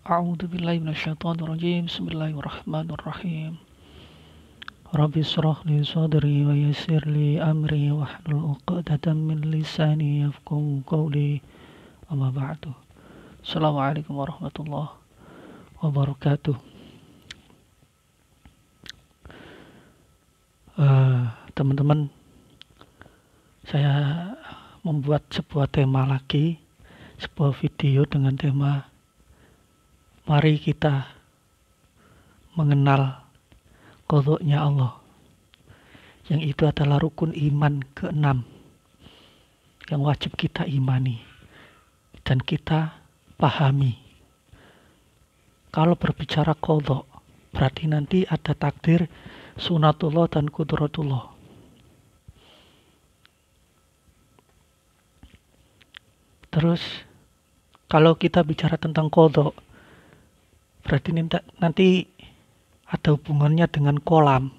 A'udzu billahi minasyaitonir rajim. Bismillahirrahmanirrahim. Rabbi shrah li sadri wa yassir li amri wahlul 'uqdatam min lisani yafqahu qawli. Amma ba'du. Assalamualaikum warahmatullahi wabarakatuh. Teman-teman, saya membuat sebuah tema lagi, sebuah video dengan tema mari kita mengenal qadha-nya Allah, yang itu adalah rukun iman ke-6 yang wajib kita imani dan kita pahami. Kalau berbicara qadha, berarti nanti ada takdir, sunatullah dan qudratullah. Terus kalau kita bicara tentang qadha, berarti nanti ada hubungannya dengan kolam,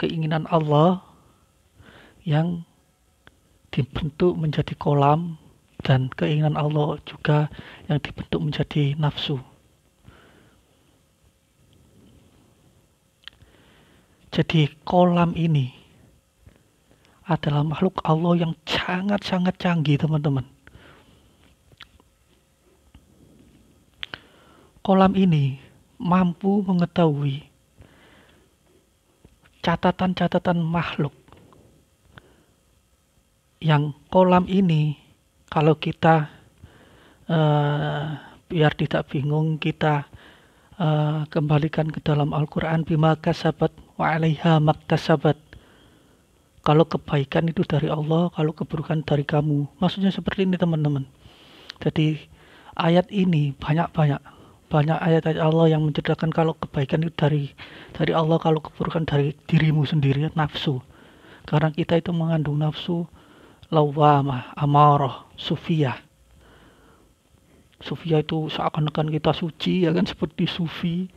keinginan Allah yang dibentuk menjadi kolam, dan keinginan Allah juga yang dibentuk menjadi nafsu. Jadi kolam ini adalah makhluk Allah yang sangat-sangat canggih, teman-teman. Kolam ini mampu mengetahui catatan-catatan makhluk, yang kolam ini kalau kita biar tidak bingung, kita kembalikan ke dalam Al-Quran, bima kasabat wa 'alaiha maktasabat. Kalau kebaikan itu dari Allah, kalau keburukan dari kamu. Maksudnya seperti ini, teman-teman. Jadi ayat ini banyak ayat-ayat Allah yang menceritakan kalau kebaikan itu dari Allah, kalau keburukan dari dirimu sendiri, nafsu. Karena kita itu mengandung nafsu lawamah, amarah, sufiyah. Sufiyah itu seakan-akan kita suci, ya kan, seperti sufi.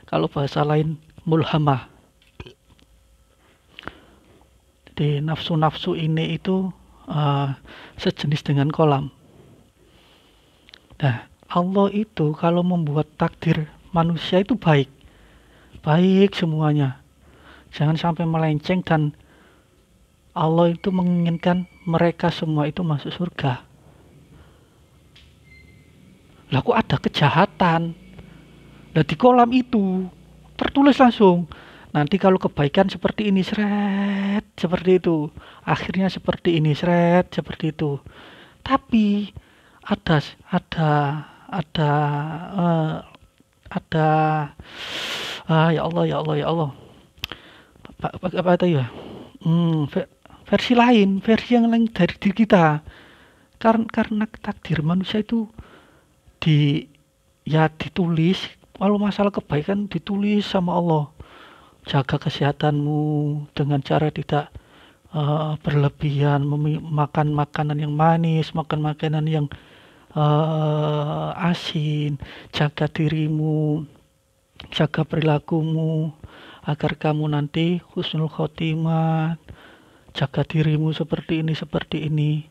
Kalau bahasa lain mulhamah. Jadi nafsu-nafsu ini itu sejenis dengan kolam. Nah, Allah itu kalau membuat takdir manusia itu baik semuanya. Jangan sampai melenceng, dan Allah itu menginginkan mereka semua itu masuk surga. Lah kok ada kejahatan? Lah di kolam itu tertulis langsung, nanti kalau kebaikan seperti ini, seret, seperti itu. Akhirnya seperti ini, seret, seperti itu. Tapi ada ya Allah. Apa itu ya? Versi lain, versi yang lain dari diri kita. Karena takdir manusia itu ditulis. Kalau masalah kebaikan ditulis sama Allah. Jaga kesehatanmu dengan cara tidak berlebihan, makan makanan yang manis, makan makanan yang asin. Jaga dirimu, jaga perilakumu agar kamu nanti husnul khotimah. Jaga dirimu seperti ini.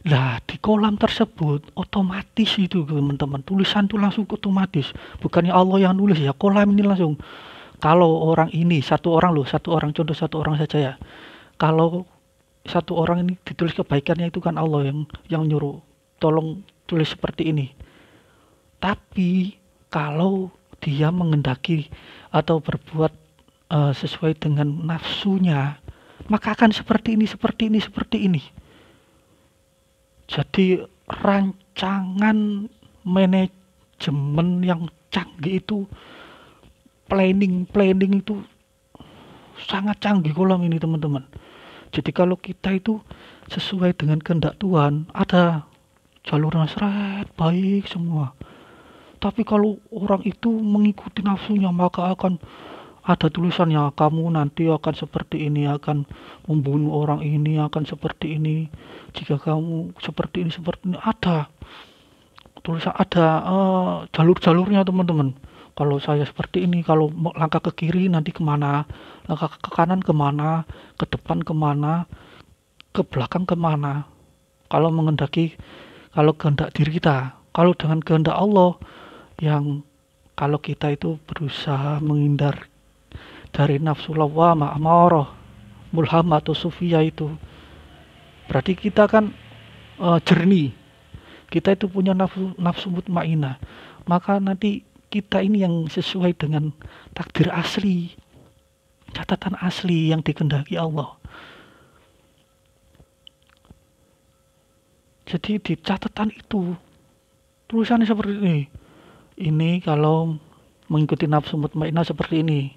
Lah di kolam tersebut otomatis itu, teman-teman, tulisan itu langsung otomatis. Bukannya Allah yang nulis, ya kolam ini langsung. Kalau orang ini satu orang contoh satu orang saja ya. Kalau satu orang ini ditulis kebaikannya, itu kan Allah yang nyuruh, tolong tulis seperti ini. Tapi kalau dia mengendaki atau berbuat sesuai dengan nafsunya, maka akan seperti ini. Jadi rancangan manajemen yang canggih itu, planning itu sangat canggih kolam ini, teman-teman. Jadi kalau kita itu sesuai dengan kehendak Tuhan, ada jalurnya, seret, baik semua. Tapi kalau orang itu mengikuti nafsunya, maka akan ada tulisannya, kamu nanti akan seperti ini, akan membunuh orang ini, akan seperti ini. Jika kamu seperti ini, ada tulisan, ada jalur-jalurnya, teman-teman. Kalau saya seperti ini, kalau langkah ke kiri nanti kemana, langkah ke kanan kemana, ke depan kemana, ke belakang kemana. Kalau kehendak diri kita, Kalau dengan kehendak Allah, yang kalau kita itu berusaha menghindar dari nafsu lawwamah, amarah, mulhamah atau sufiyah itu, berarti kita kan jernih. Kita itu punya nafsu mutmainah. Maka nanti kita ini yang sesuai dengan takdir asli, catatan asli yang dikehendaki Allah. Jadi di catatan itu tulisannya seperti ini. Ini kalau mengikuti nafsu mutmainah seperti ini.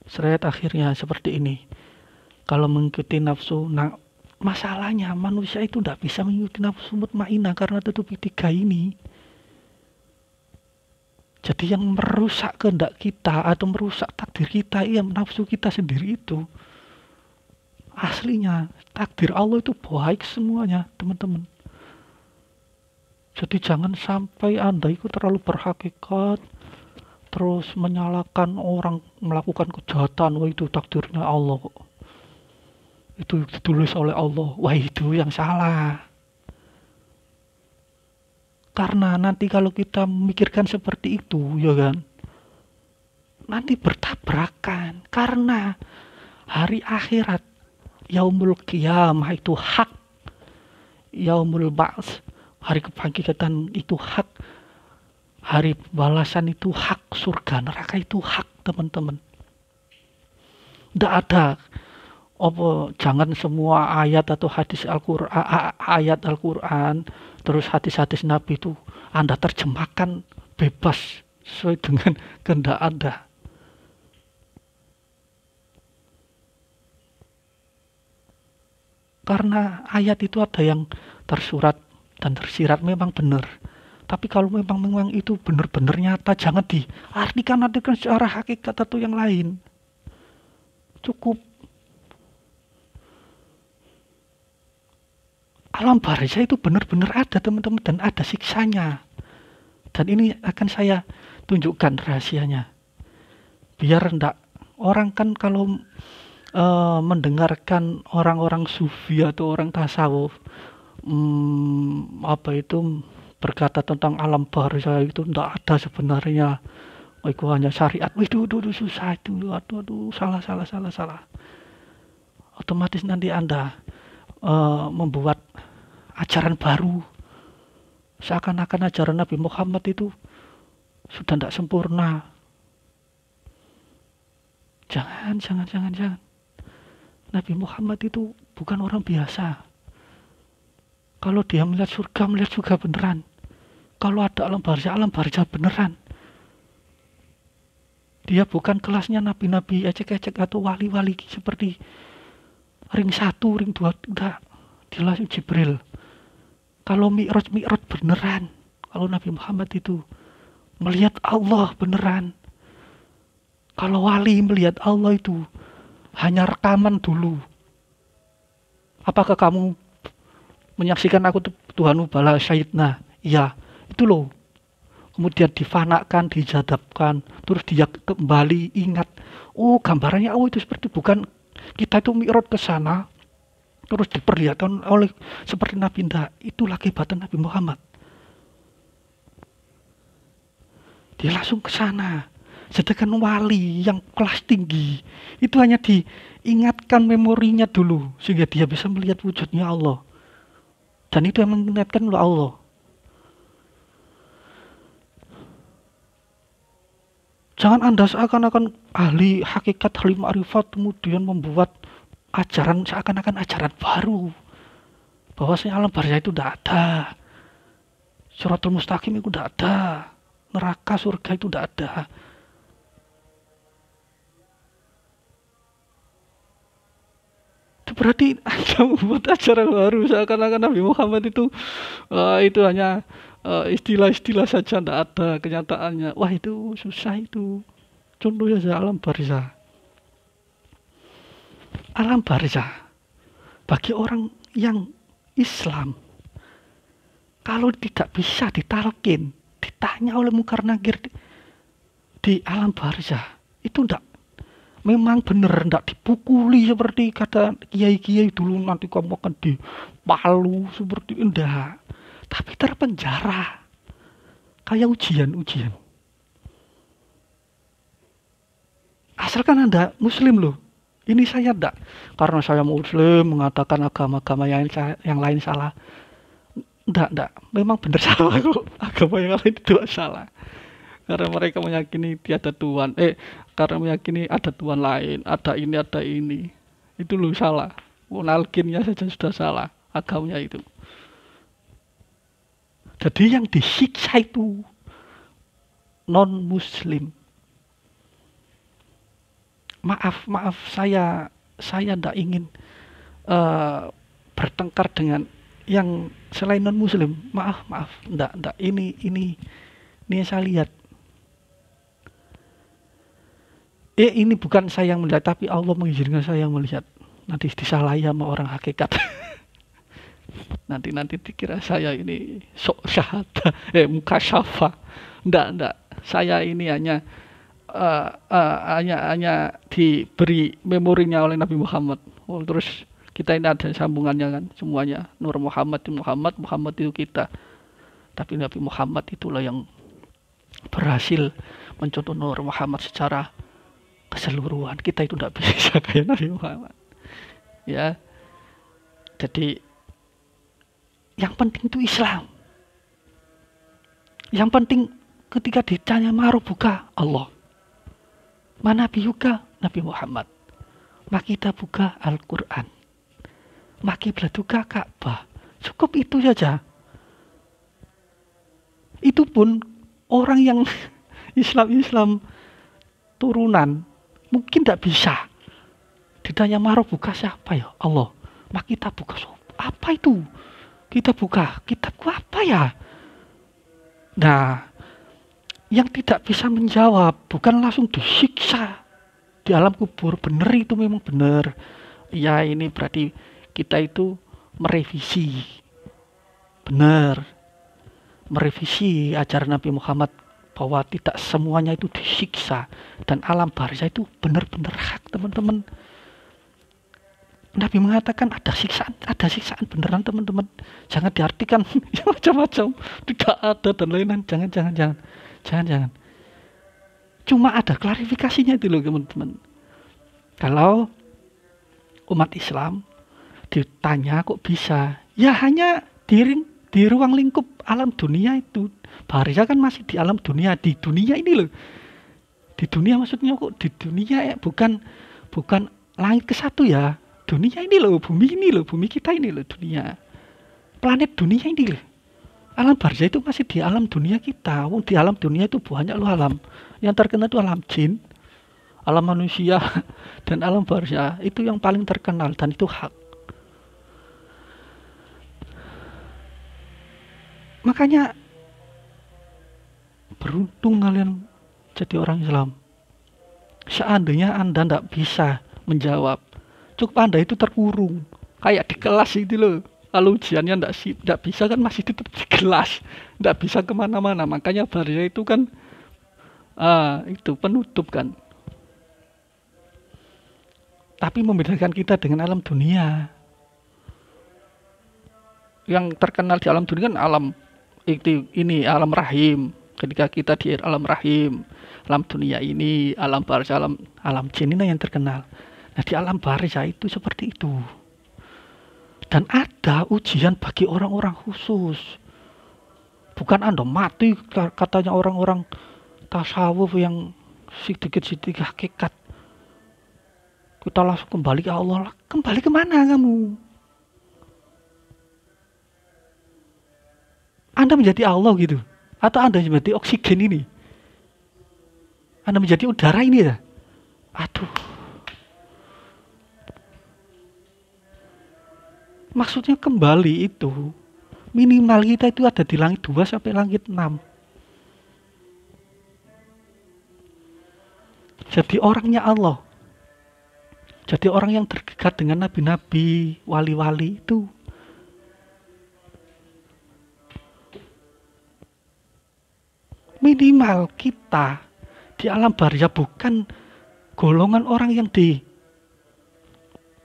Seret akhirnya seperti ini. Kalau mengikuti nafsu, nah masalahnya manusia itu tidak bisa mengikuti nafsu mutmainah karena tutupi 3 ini. Jadi yang merusak kehendak kita atau merusak takdir kita, ya nafsu kita sendiri itu. Aslinya takdir Allah itu baik semuanya, teman-teman. Jadi jangan sampai Anda itu terlalu berhakikat, terus menyalahkan orang melakukan kejahatan. Wah, itu takdirnya Allah kok. Itu ditulis oleh Allah. Wah, itu yang salah. Karena nanti kalau kita memikirkan seperti itu, ya kan, nanti bertabrakan. Karena hari akhirat, yaumul qiyamah itu hak, yaumul ba'ts, hari kebangkitan itu hak, hari balasan itu hak, surga neraka itu hak, teman-teman. Tidak ada jangan semua ayat atau hadis Al-Qur'an, ayat Al-Qur'an, terus hadis-hadis Nabi itu Anda terjemahkan bebas sesuai dengan kehendak Anda. Karena ayat itu ada yang tersurat dan tersirat memang benar. Tapi kalau memang itu benar-benar nyata, jangan diartikan secara hakikat atau yang lain. Cukup alam barzah itu benar-benar ada, teman-teman, dan ada siksanya. Dan ini akan saya tunjukkan rahasianya. Biar enggak, orang kan kalau mendengarkan orang-orang sufi atau orang tasawuf berkata tentang alam barzah itu enggak ada sebenarnya. Itu hanya syariat. Itu susah itu. Aduh, salah. Otomatis nanti Anda membuat ajaran baru, seakan-akan ajaran Nabi Muhammad itu sudah tidak sempurna. Jangan. Nabi Muhammad itu bukan orang biasa. Kalau dia melihat surga beneran. Kalau ada alam barzah beneran. Dia bukan kelasnya nabi-nabi ecek-ecek atau wali-wali seperti ring 1, ring 2, udah dia langsung Jibril. Kalau mi'raj beneran. Kalau Nabi Muhammad itu melihat Allah beneran. Kalau wali melihat Allah itu hanya rekaman dulu. Apakah kamu menyaksikan aku Tuhanmu bala syahidna? Iya, itu loh. Kemudian difanakan, dijadabkan, terus dia kembali ingat. Oh, gambarannya Allah itu seperti, bukan kita itu mi'raj ke sana terus diperlihatkan oleh seperti Nabi. Ndak, itulah kehebatan Nabi Muhammad. Dia langsung ke sana. Sedangkan wali yang kelas tinggi itu hanya diingatkan memorinya dulu sehingga dia bisa melihat wujudnya Allah. Dan itu yang mengingatkan oleh Allah. Jangan Anda seakan-akan ahli hakikat, ahli ma'rifat, kemudian membuat ajaran seakan-akan ajaran baru. Bahwasanya alam barzah itu tidak ada. Shirathul Mustaqim itu tidak ada. Neraka, surga itu tidak ada. Itu berarti Anda membuat ajaran baru seakan-akan Nabi Muhammad itu hanya istilah-istilah saja, tidak ada kenyataannya. Wah, itu susah itu. Contohnya saja alam barzah. Alam barzah bagi orang yang Islam, kalau tidak bisa ditalkin, ditanya oleh Munkar Nakir di alam barzah, itu enggak, memang benar enggak dipukuli seperti kata kiai-kiai dulu, nanti kamu akan dipalu seperti, enggak, tapi terpenjara. kayak ujian. Asalkan Anda muslim loh. Ini saya enggak karena saya muslim mengatakan agama-agama yang lain salah. Enggak. Memang benar salah kok. Agama yang lain itu salah. Karena mereka meyakini tiada Tuhan. Karena meyakini ada Tuhan lain, ada ini. Itu loh salah. Nalkinnya saja sudah salah agamanya itu. Jadi yang disiksa itu non muslim. Maaf saya tidak ingin bertengkar dengan yang selain non muslim. Maaf enggak. Ini saya lihat. Ini bukan saya yang melihat, tapi Allah mengizinkan saya yang melihat. Nanti disalahi sama orang hakikat. nanti dikira saya ini sok syahada, muka syafa. Enggak. Saya ini hanya diberi memorinya oleh Nabi Muhammad. Terus kita ini ada sambungannya kan, semuanya. Nur Muhammad itu kita. Tapi Nabi Muhammad itulah yang berhasil mencontoh Nur Muhammad secara keseluruhan. Kita itu tidak bisa kayak Nabi Muhammad. Ya. Jadi yang penting itu Islam. Yang penting ketika ditanya marobuka Allah. Mana biyuka Nabi Muhammad. Makita buka Al-Quran. Makiblatuka Ka'bah. Cukup itu saja. Itu pun orang yang Islam turunan mungkin tidak bisa. Ditanya marobuka siapa ya? Allah. Makita buka apa itu? Kita buka kitabku apa ya? Nah, yang tidak bisa menjawab bukan langsung disiksa di alam kubur. Benar, itu memang benar. Ya, ini berarti kita itu merevisi. Benar. Merevisi ajaran Nabi Muhammad bahwa tidak semuanya itu disiksa dan alam barzah itu benar-benar hak, teman-teman. Nabi mengatakan ada siksaan beneran, teman-teman. Jangan diartikan macam-macam, tidak ada dan lain-lain. Jangan. Cuma ada klarifikasinya itu loh, teman-teman. Kalau umat Islam ditanya kok bisa, ya hanya di ruang lingkup alam dunia itu. Barzah kan masih di alam dunia, di dunia ini loh. Di dunia maksudnya kok di dunia ya, bukan langit ke satu ya. Dunia ini loh, bumi kita ini loh, dunia. Planet dunia ini loh. Alam barzah itu masih di alam dunia kita. Di alam dunia itu banyak loh alam. Yang terkenal itu alam jin, alam manusia, dan alam barzah. Itu yang paling terkenal dan itu hak. Makanya beruntung kalian jadi orang Islam. Seandainya Anda tidak bisa menjawab, cukup Anda itu terkurung. Kayak di kelas itu loh. Kalau ujiannya tidak bisa kan masih tetap di kelas, tidak bisa kemana-mana. Makanya barzah itu kan itu penutup kan. Tapi membedakan kita dengan alam dunia. Yang terkenal di alam dunia kan alam ini alam rahim. Ketika kita di alam rahim, alam dunia ini, alam barzah, alam jin ini yang terkenal. Nah, di alam barzah itu seperti itu. Dan ada ujian bagi orang-orang khusus. Bukan Anda mati katanya orang-orang tasawuf yang sedikit-sedikit hakikat. Kita langsung kembali ke Allah. Kembali kemana kamu? Anda menjadi Allah gitu. Atau Anda menjadi oksigen ini. Anda menjadi udara ini ya. Aduh. Maksudnya kembali itu minimal kita itu ada di langit 2 sampai langit 6. Jadi orangnya Allah. Jadi orang yang terdekat dengan nabi-nabi, wali-wali itu. Minimal kita di alam barzah bukan golongan orang yang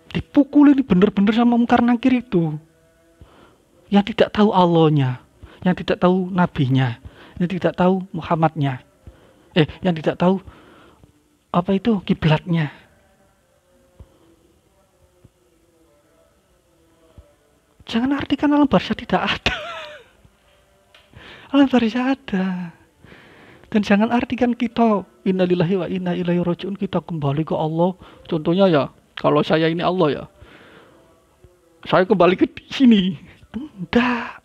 dipukul ini benar-benar sama mungkar nakir itu, yang tidak tahu Allahnya, yang tidak tahu nabinya, yang tidak tahu Muhammadnya, yang tidak tahu apa itu kiblatnya. Jangan artikan alam barzah tidak ada. Alam barzah ada. Dan jangan artikan kita innalillahi wa inna ilaihi rajiun, kita kembali ke Allah. Contohnya ya, kalau saya ini Allah ya, saya kembali ke sini. Enggak.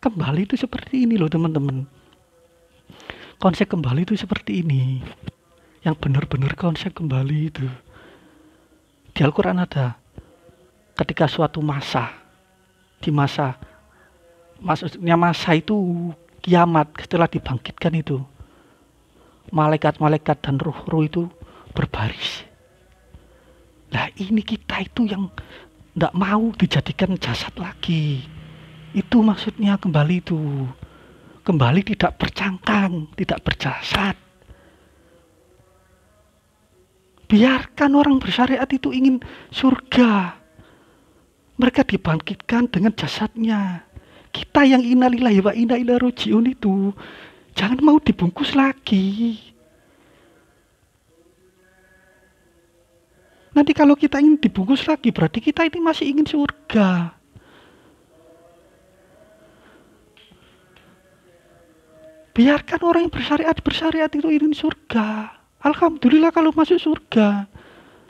Kembali itu seperti ini loh teman-teman. Konsep kembali itu seperti ini. Yang benar-benar konsep kembali itu. Di Al-Quran ada. Ketika suatu masa, maksudnya masa itu kiamat, setelah dibangkitkan itu, malaikat-malaikat dan ruh-ruh itu berbaris. Nah ini kita itu yang tidak mau dijadikan jasad lagi. Itu maksudnya kembali itu. Kembali tidak bercangkang, tidak berjasad. Biarkan orang bersyariat itu ingin surga. Mereka dibangkitkan dengan jasadnya. Kita yang innalillahi wa inna ilaihi rajiun itu jangan mau dibungkus lagi. Nanti kalau kita ingin dibungkus lagi berarti kita ini masih ingin surga. Biarkan orang yang bersyariat itu ingin surga. Alhamdulillah kalau masuk surga.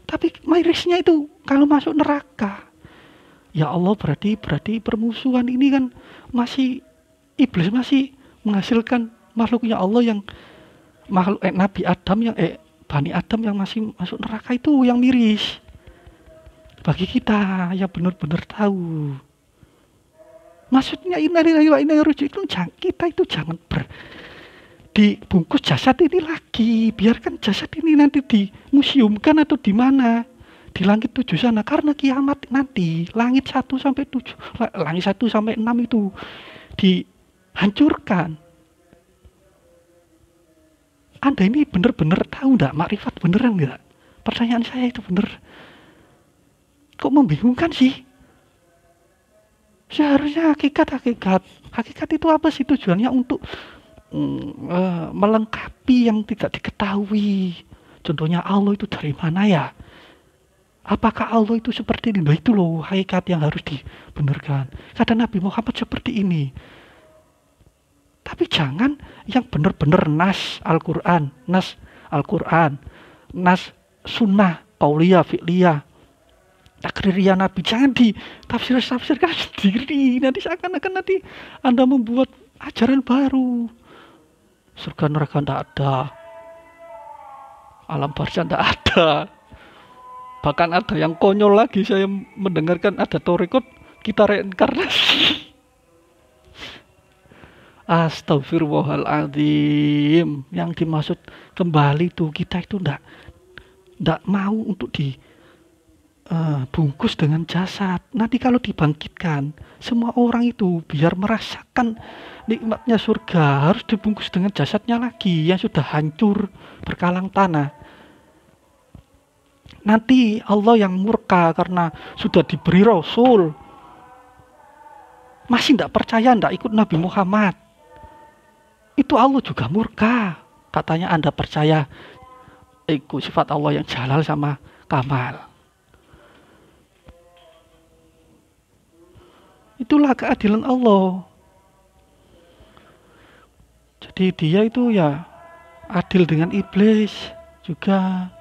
Tapi mirisnya itu kalau masuk neraka. Ya Allah, berarti permusuhan ini kan masih iblis masih menghasilkan makhluknya Allah yang makhluk Nabi Adam yang Bani Adam yang masih masuk neraka itu yang miris. Bagi kita yang benar-benar tahu. Maksudnya innalillahi wa inna ilaihi raji'un, kita itu jangan dibungkus jasad ini lagi. Biarkan jasad ini nanti dimuseumkan atau di mana? Di langit 7 sana, karena kiamat nanti langit 1 sampai 7, langit 1 sampai 6 itu dihancurkan. Anda ini benar-benar tahu enggak makrifat beneran enggak? Pertanyaan saya itu bener. Kok membingungkan sih? Seharusnya hakikat itu apa sih tujuannya? Untuk melengkapi yang tidak diketahui. Contohnya Allah itu dari mana ya? Apakah Allah itu seperti ini? Nah, itu loh hakikat yang harus dibenarkan. Kata Nabi Muhammad seperti ini. Tapi jangan yang benar-benar nas Al-Quran, nas sunnah, qauliyah, fi'liyah, takririyah Nabi. Jangan ditafsirkan sendiri. Nanti seakan-akan nanti Anda membuat ajaran baru. Surga neraka tidak ada. Alam barzah tidak ada. Bahkan ada yang konyol lagi, saya mendengarkan ada torikot kita reinkarnasi. Astagfirullahaladzim. Yang dimaksud kembali itu kita itu ndak mau untuk dibungkus dengan jasad. Nanti kalau dibangkitkan, semua orang itu biar merasakan nikmatnya surga harus dibungkus dengan jasadnya lagi yang sudah hancur berkalang tanah. Nanti Allah yang murka karena sudah diberi Rasul, masih tidak percaya, tidak ikut Nabi Muhammad, itu Allah juga murka. Katanya Anda percaya ikut sifat Allah yang jalal sama kamal. Itulah keadilan Allah. Jadi dia itu ya adil dengan iblis juga.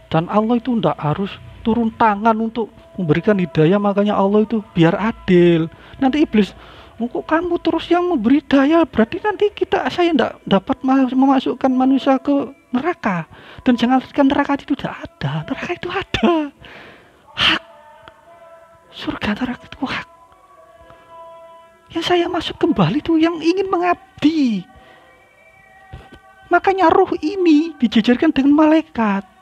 Dan Allah itu tidak harus turun tangan untuk memberikan hidayah, makanya Allah itu biar adil. Nanti iblis, kok kamu terus yang memberi hidayah, berarti nanti saya tidak dapat memasukkan manusia ke neraka. Dan jangan artikan neraka itu tidak ada. Neraka itu ada. Hak. Surga neraka itu hak. Yang saya masuk kembali itu yang ingin mengabdi. Makanya ruh ini dijejerkan dengan malaikat.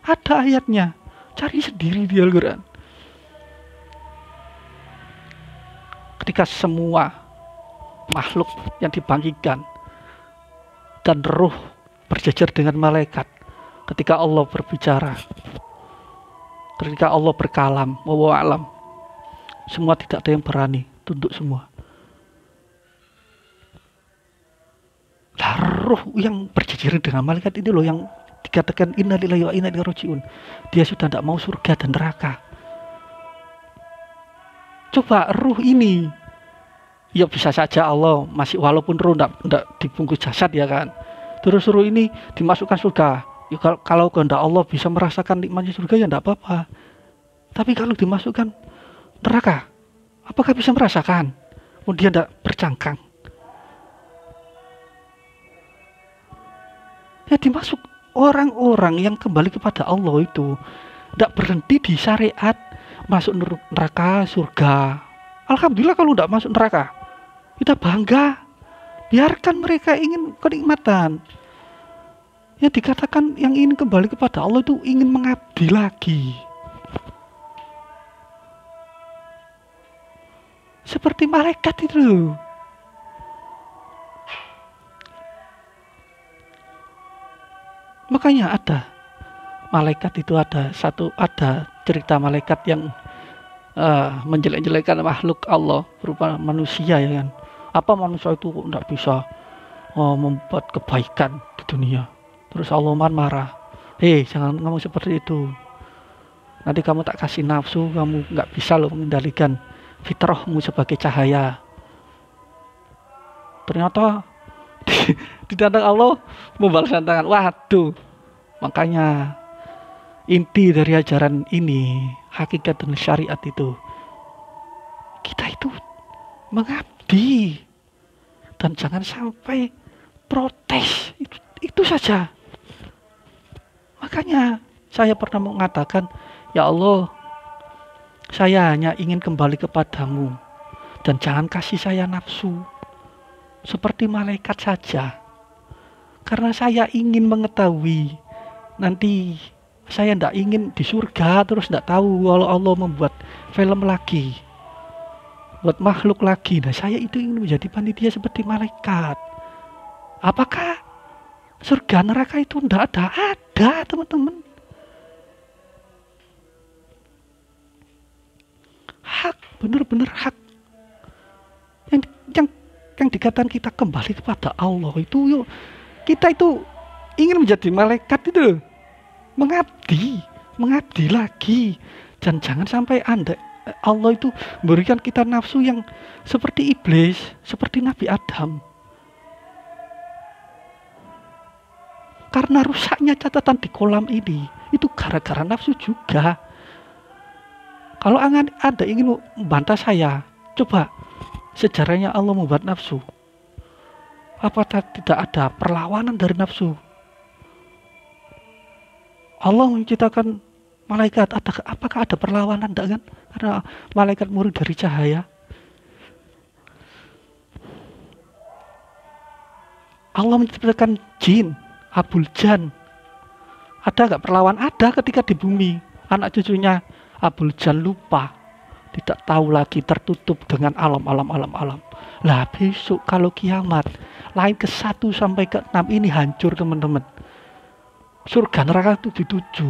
Ada ayatnya, cari sendiri di Al-Quran. Ketika semua makhluk yang dibangkitkan dan ruh berjejer dengan malaikat, ketika Allah berbicara, ketika Allah berkalam, wallahu a'lam, Semua tidak ada yang berani, tunduk semua. Lah roh yang berjejeran dengan malaikat itu loh yang dikatakan innalillahi wa inna ilaihi rajiun. Dia sudah tidak mau surga dan neraka. Coba ruh ini, ya bisa saja Allah masih, walaupun ruh tidak dibungkus jasad ya kan. Terus ruh ini dimasukkan surga. Ya, kalau kehendak Allah bisa merasakan nikmatnya surga ya tidak apa-apa. Tapi kalau dimasukkan neraka, apakah bisa merasakan? Kemudian tidak bercangkang. Ya dimasuk orang-orang yang kembali kepada Allah itu tidak berhenti di syariat masuk neraka surga. Alhamdulillah kalau tidak masuk neraka, kita bangga. Biarkan mereka ingin kenikmatan. Ya dikatakan yang ingin kembali kepada Allah itu ingin mengabdi lagi. Seperti malaikat itu. Makanya ada malaikat itu, ada cerita malaikat yang menjelek-jelekan makhluk Allah berupa manusia ya kan. Apa manusia itu tidak bisa membuat kebaikan di dunia. Terus Allah marah. Jangan ngomong seperti itu. Nanti kamu tak kasih nafsu, kamu nggak bisa loh mengendalikan fitrahmu sebagai cahaya. Ternyata di tangan Allah membalas tantangan. Waduh. Makanya inti dari ajaran ini, hakikat dan syariat itu, kita itu mengabdi dan jangan sampai protes. Itu saja. Makanya saya pernah mengatakan, ya Allah, saya hanya ingin kembali kepadamu dan jangan kasih saya nafsu seperti malaikat saja, karena saya ingin mengetahui nanti. Saya tidak ingin di surga terus tidak tahu kalau Allah membuat film lagi, buat makhluk lagi. Nah saya itu ingin menjadi panitia seperti malaikat. Apakah surga neraka itu tidak ada teman-teman. Hak, benar-benar hak. Yang dikatakan kita kembali kepada Allah itu, yuk kita itu ingin menjadi malaikat itu, mengabdi lagi. Dan jangan sampai Allah itu memberikan kita nafsu yang seperti iblis, seperti Nabi Adam. Karena rusaknya catatan di kolam ini itu gara-gara nafsu juga. Kalau Anda ingin membantah saya, coba sejarahnya Allah membuat nafsu. Apakah tidak ada perlawanan dari nafsu? Allah menciptakan malaikat, apakah ada perlawanan? Tidak kan? Karena malaikat murid dari cahaya. Allah menciptakan jin, Abul Jan. Ada nggak perlawanan? Ada ketika di bumi. Anak cucunya Abul Jan lupa, tidak tahu lagi, tertutup dengan alam. Lah besok kalau kiamat, lain ke 1 sampai ke 6 ini hancur teman-teman. Surga neraka itu dituju.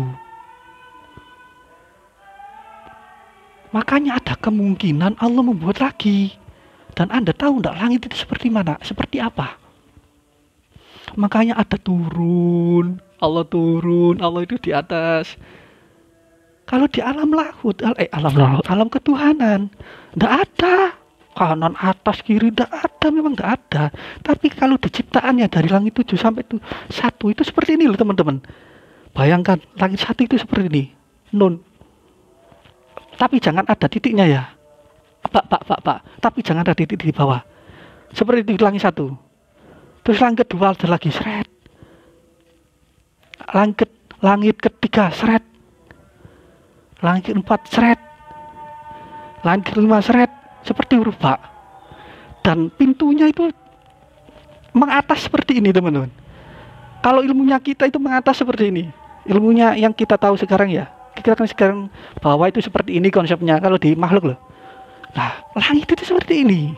Makanya ada kemungkinan Allah membuat lagi. Dan Anda tahu enggak langit itu seperti mana? Seperti apa? Makanya ada turun, Allah itu di atas. Kalau di alam lahut, alam ketuhanan, enggak ada. Kanan, atas, kiri, enggak ada, memang enggak ada. Tapi kalau diciptaannya dari langit 7 sampai 1 itu seperti ini loh teman-teman. Bayangkan langit 1 itu seperti ini. Nun. Tapi jangan ada titiknya ya. Pak. Tapi jangan ada titik di bawah. Seperti di langit 1. Terus langit 2 ada lagi seret. Langit ketiga seret. Langit 4 seret. Langit kelima seret. Seperti huruf Pak. Dan pintunya itu mengatas seperti ini teman-teman. Kalau ilmunya kita itu mengatas seperti ini. Ilmunya yang kita tahu sekarang ya. Kita kan sekarang bahwa itu seperti ini konsepnya. Kalau di makhluk loh. Nah langit itu seperti ini.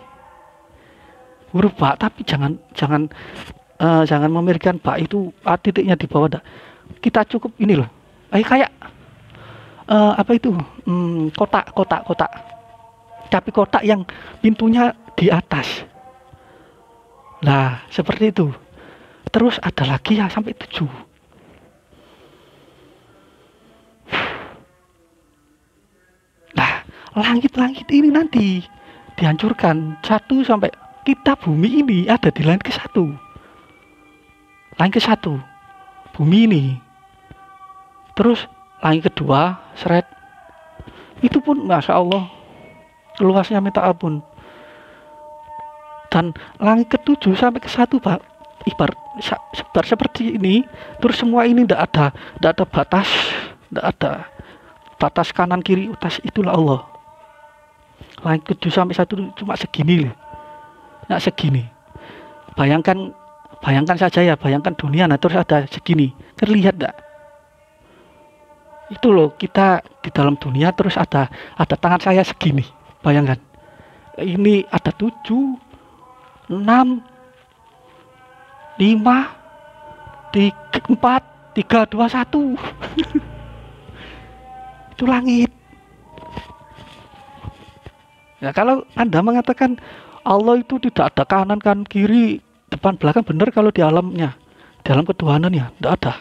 Huruf Pak. Tapi jangan memikirkan Pak itu titiknya di bawah. Kita cukup ini loh. Kayak apa itu? Kotak. tapi kotak yang pintunya di atas. Nah, seperti itu. Terus ada lagi yang sampai 7. Nah, langit-langit ini nanti dihancurkan 1 sampai kita bumi ini ada di langit ke-1. Langit ke-1. Bumi ini. Terus langit kedua, seret. Itu pun Masya Allah luasnya minta ampun. Dan langit ke-7 sampai ke-1 Pak, ibarat seperti ini. Terus semua ini tidak ada batas, tidak ada batas kanan kiri atas, itulah Allah. Langit ke-7 sampai 1 cuma segini loh. Nah, segini. Bayangkan saja ya, bayangkan dunia, nah terus ada segini. Terlihat enggak? Itu loh, kita di dalam dunia terus ada tangan saya segini. Bayangkan. Ini ada 7, 6, 5, 4, 3, 2, 1. Itu langit. Ya, kalau Anda mengatakan Allah itu tidak ada kanan kiri, depan belakang, benar kalau di alamnya, dalam ketuhanannya tidak ada.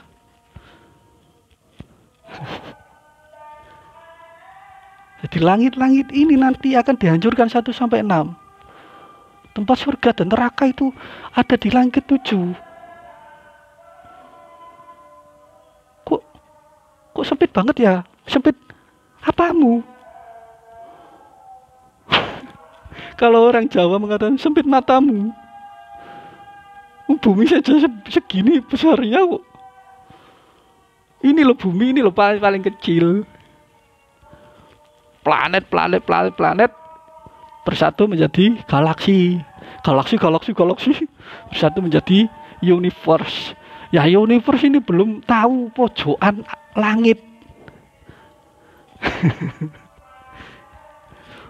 Jadi langit-langit ini nanti akan dihancurkan 1 sampai 6. Tempat surga dan neraka itu ada di langit 7. Kok sempit banget ya? Sempit apamu? Kalau orang Jawa mengatakan sempit matamu. Bumi saja segini besarnya kok. Ini loh bumi, ini loh paling kecil. Planet bersatu menjadi galaksi bersatu menjadi universe. Ya, universe ini belum tahu pojokan langit.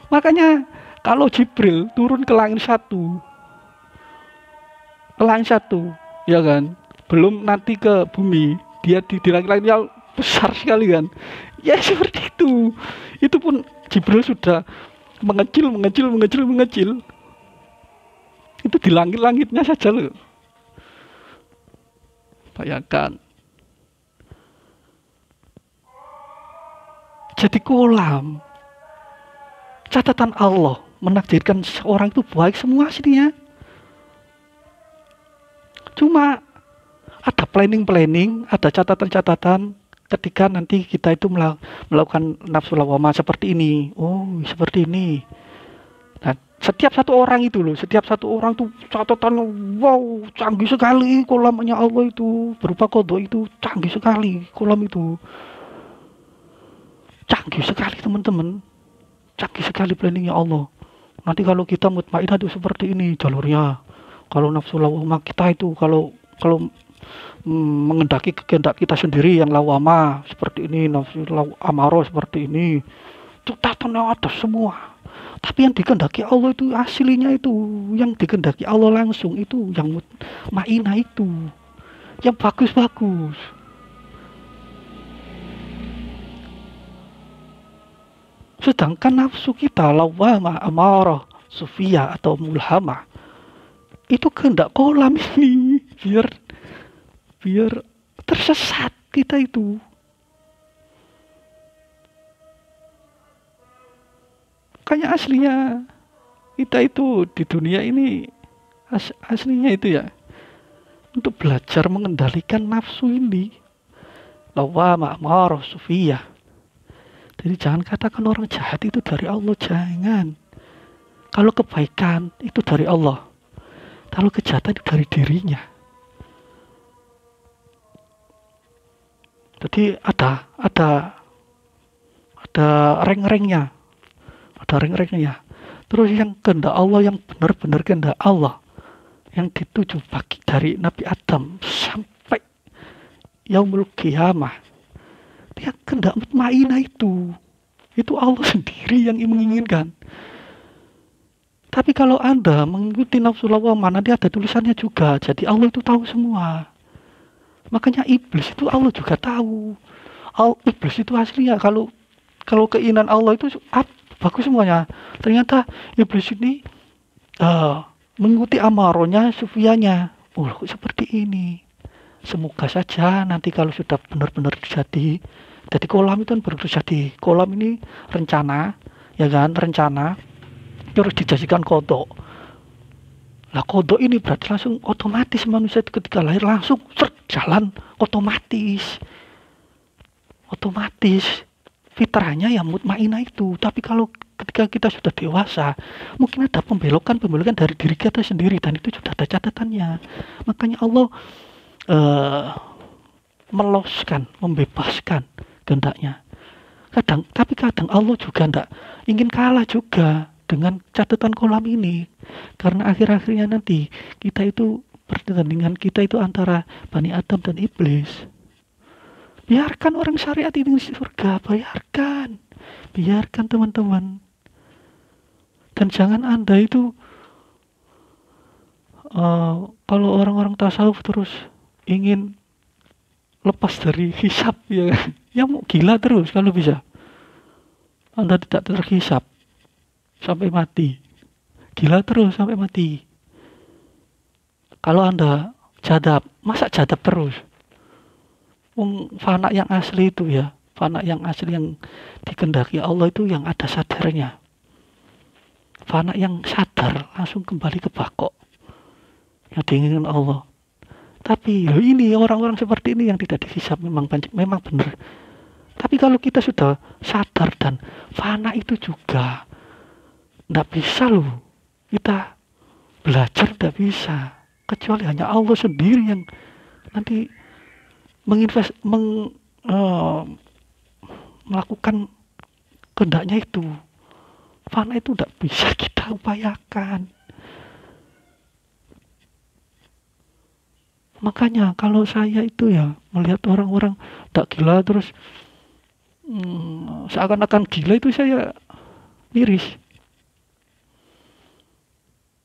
Makanya kalau Jibril turun ke langit 1, ya kan, belum nanti ke bumi, dia di langit-langit yang besar sekali kan. Ya seperti itu. Itu pun Jibril sudah mengecil. Itu di langit-langitnya saja loh. Bayangkan. Jadi kolam. Catatan Allah menakdirkan seorang itu baik semua aslinya. Cuma ada planning, ada catatan-catatan ketika nanti kita itu melakukan nafsu lawamah seperti ini. Oh, seperti ini. Nah, setiap satu orang tuh catatan, wow, canggih sekali kolamnya Allah itu, berupa kodok itu canggih sekali kolam itu. Canggih sekali teman-teman. Canggih sekali planningnya Allah. Nanti kalau kita mutmainah itu seperti ini jalurnya. Kalau nafsu lawamah kita itu kalau mengendaki kehendak kita sendiri yang lawamah seperti ini, nafsu amarah seperti ini, catatannya ada semua. Tapi yang dikehendaki Allah itu aslinya itu, yang dikehendaki Allah langsung itu, yang mutmainah itu, yang bagus-bagus. Sedangkan nafsu kita lawamah, amarah, sufiyah atau mulhamah itu kehendak kolam ini biar tersesat kita itu. Kayak aslinya kita itu di dunia ini aslinya itu ya untuk belajar mengendalikan nafsu ini, lawamah, amarah, sufiyah. Jadi jangan katakan orang jahat itu dari Allah, jangan. Kalau kebaikan itu dari Allah, kalau kejahatan itu dari dirinya. Jadi ada reng-rengnya, Terus yang kehendak Allah, yang benar-benar kehendak Allah, yang dituju bagi dari Nabi Adam sampai yaumul qiyamah, dia kehendak mutmainah itu Allah sendiri yang menginginkan. Tapi kalau Anda mengikuti nafsu lawamah, nanti ada tulisannya juga. Jadi Allah itu tahu semua. Makanya iblis itu Allah juga tahu. Iblis itu aslinya kalau keinginan Allah itu bagus semuanya. Ternyata iblis ini eh, mengikuti amaronya Sufianya. Oh, kok seperti ini. Semoga saja nanti kalau sudah benar-benar jadi kolam itu kan baru terjadi. Kolam ini rencana, ya kan, rencana terus dijadikan kodok. Lah kodok ini berarti langsung otomatis manusia itu ketika lahir langsung jalan otomatis. Otomatis fitrahnya ya mutmainah itu. Tapi kalau ketika kita sudah dewasa, mungkin ada pembelokan dari diri kita sendiri dan itu sudah ada catatannya. Makanya Allah meloskan, membebaskan kehendaknya. Tapi kadang Allah juga tidak ingin kalah juga dengan catatan kolam ini, karena akhir-akhirnya nanti kita itu pertandingan kita itu antara Bani Adam dan iblis. Biarkan orang syariat ini di surga, biarkan teman-teman. Dan jangan Anda itu kalau orang-orang tasawuf terus ingin lepas dari hisab, ya mau gila terus kalau bisa. Anda tidak terhisab sampai mati, gila terus sampai mati. Kalau Anda jadab, masa jadab terus? Fana yang asli itu ya, fana yang asli yang dikehendaki Allah itu yang ada sadarnya. Fana yang sadar langsung kembali ke bakok yang diinginkan Allah. Tapi ini orang-orang seperti ini yang tidak dihisab memang benar. Tapi kalau kita sudah sadar dan fana itu juga tidak bisa loh kita belajar, tidak bisa, kecuali hanya Allah sendiri yang nanti melakukan kehendaknya itu. Fana itu tidak bisa kita upayakan. Makanya kalau saya itu ya melihat orang-orang tak gila terus seakan-akan gila itu saya miris.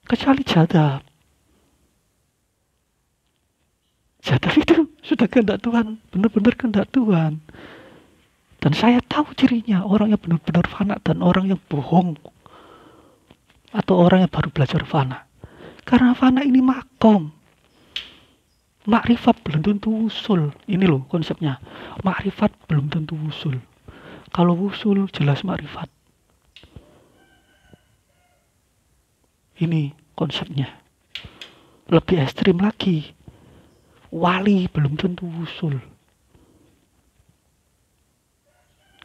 Kecuali jadab itu sudah kehendak Tuhan, benar-benar kehendak Tuhan. Dan saya tahu cirinya orang yang benar-benar fana dan orang yang bohong atau orang yang baru belajar fana. Karena fana ini makom. Makrifat belum tentu usul. Ini loh konsepnya. Makrifat belum tentu usul. Kalau usul jelas makrifat. Ini konsepnya. Lebih ekstrim lagi. Wali belum tentu usul.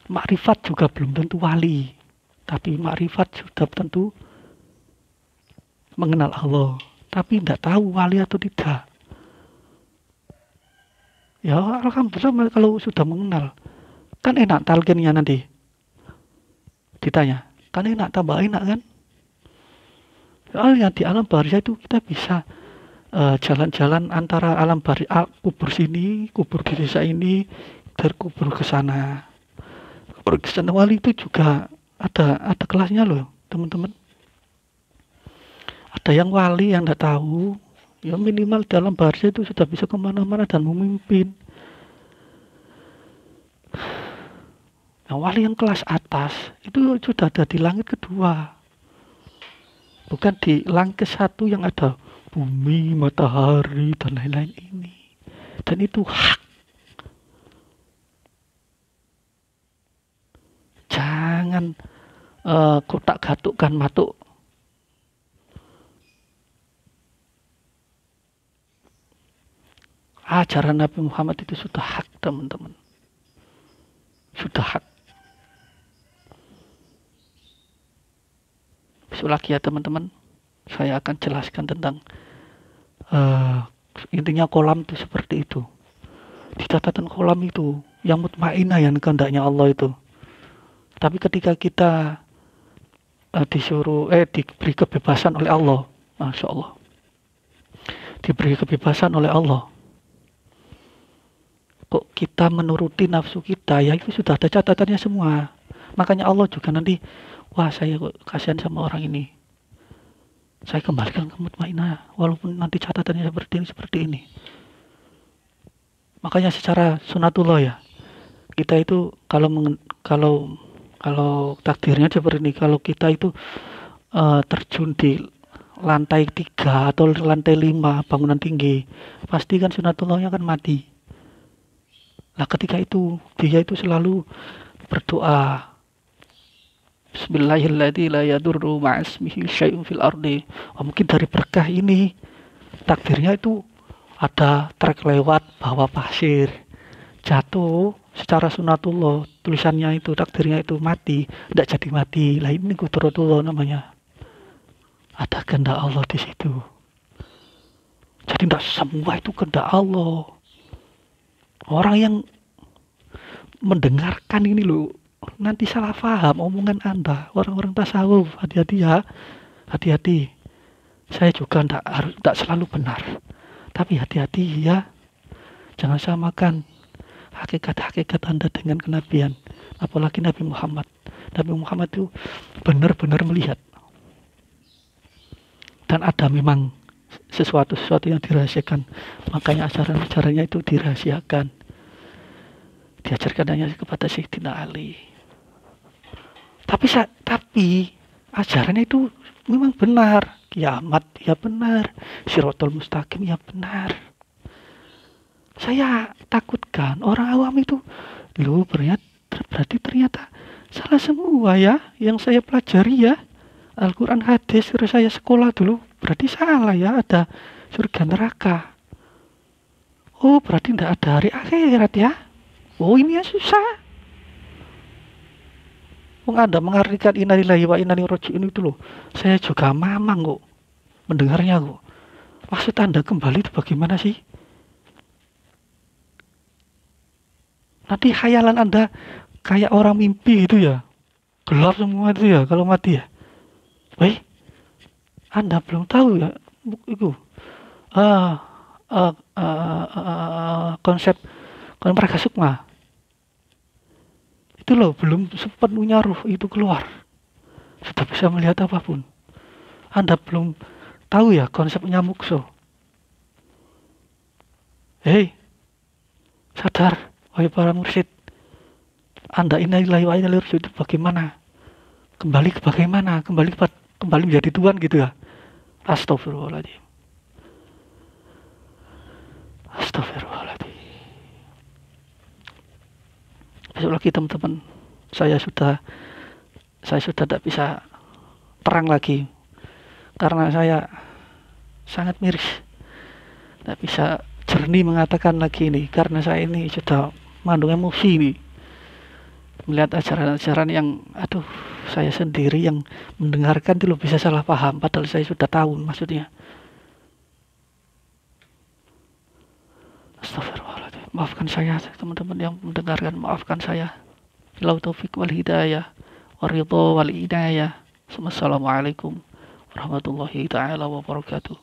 Makrifat juga belum tentu wali. Tapi makrifat sudah tentu mengenal Allah. Tapi tidak tahu wali atau tidak. Ya alhamdulillah kalau sudah mengenal. Kan enak talqinnya nanti. Ditanya. Kan enak, tambah enak kan. Soalnya di alam barzah itu kita bisa jalan-jalan antara alam barzah, kubur sini, kubur di desa ini, dari kubur ke sana. Kubur ke sana wali itu juga ada kelasnya loh, teman-teman. Ada yang wali yang tidak tahu, ya minimal dalam barzah itu sudah bisa kemana-mana dan memimpin. Nah, wali yang kelas atas itu sudah ada di langit kedua, bukan di langit satu yang ada bumi, matahari dan lain-lain ini. Dan itu hak. Jangan kotak gatukkan matuk. Ajaran Nabi Muhammad itu sudah hak, teman-teman. Sudah hak. Besok lagi ya teman-teman, saya akan jelaskan tentang intinya kolam itu seperti itu. Di catatan kolam itu yang mutmainah yang kehendaknya Allah itu. Tapi ketika kita diberi kebebasan oleh Allah, Masya Allah, diberi kebebasan oleh Allah, kok kita menuruti nafsu kita, ya itu sudah ada catatannya semua. Makanya Allah juga nanti, wah saya kok kasihan sama orang ini, saya kembalikan ke mutmainah walaupun nanti catatannya seperti ini. Makanya secara sunatullah ya, kita itu kalau Kalau takdirnya seperti ini, kalau kita itu terjun di lantai 3 atau lantai 5 bangunan tinggi, pasti kan sunatullahnya kan mati. Nah ketika itu dia itu selalu berdoa, Bismillahirrahmanirrahim la yadurru ma'asmihi syai'un fil ardi. Mungkin dari berkah ini takdirnya itu ada trek lewat bawah pasir, jatuh secara sunatullah, tulisannya itu takdirnya itu mati, tidak jadi mati. Lah ini qudratullah namanya. Ada kehendak Allah di situ. Jadi tidak semua itu kehendak Allah. Orang yang mendengarkan ini loh, nanti salah paham omongan Anda. Orang-orang tasawuf, hati-hati ya. Hati-hati. Saya juga tidak selalu benar. Tapi hati-hati ya. Jangan samakan hakikat-hakikat Anda dengan kenabian. Apalagi Nabi Muhammad. Nabi Muhammad itu benar-benar melihat. Dan ada memang sesuatu yang dirahasiakan. Makanya ajaran-ajarannya itu dirahasiakan. Diajarkan hanya kepada Sayyidina Ali. Tapi ajarannya itu memang benar. Kiamat ya benar. Shiratal Mustaqim ya benar. Saya takutkan orang awam itu, loh berarti ternyata salah semua ya yang saya pelajari ya. Al-Quran hadis terus saya sekolah dulu, berarti salah ya, ada surga neraka. Oh berarti tidak ada hari akhirat ya. Oh ini ya susah. Anda mengartikan innalillahi wa inna ilaihi raji'un itu loh, saya juga mamang kok mendengarnya kok. Maksud Anda kembali itu bagaimana sih? Nanti khayalan Anda kayak orang mimpi itu ya, gelap semua itu ya kalau mati ya. Weh, Anda belum tahu ya itu konsep Praga Sukma itu loh, belum sepenuhnya ruh itu keluar sudah bisa melihat apapun. Anda belum tahu ya konsepnya mukso. Hei, sadar wahai para mursyid, Anda innalillahi wa inna ilaihi raji'un itu bagaimana? Kembali ke bagaimana? Kembali menjadi Tuhan gitu ya. Astagfirullahaladzim. Besok lagi teman-teman, saya sudah tidak bisa terang lagi karena saya sangat miris, tidak bisa jernih mengatakan lagi ini karena saya ini sudah mengandung emosi ini melihat ajaran-ajaran yang saya sendiri yang mendengarkan itu bisa salah paham padahal saya sudah tahu maksudnya. Astagfirullahaladzim. Maafkan saya teman-teman yang mendengarkan, maafkan saya. Billahi taufiq wal hidayah waridho wal inayah. Assalamualaikum warahmatullahi taala wabarakatuh.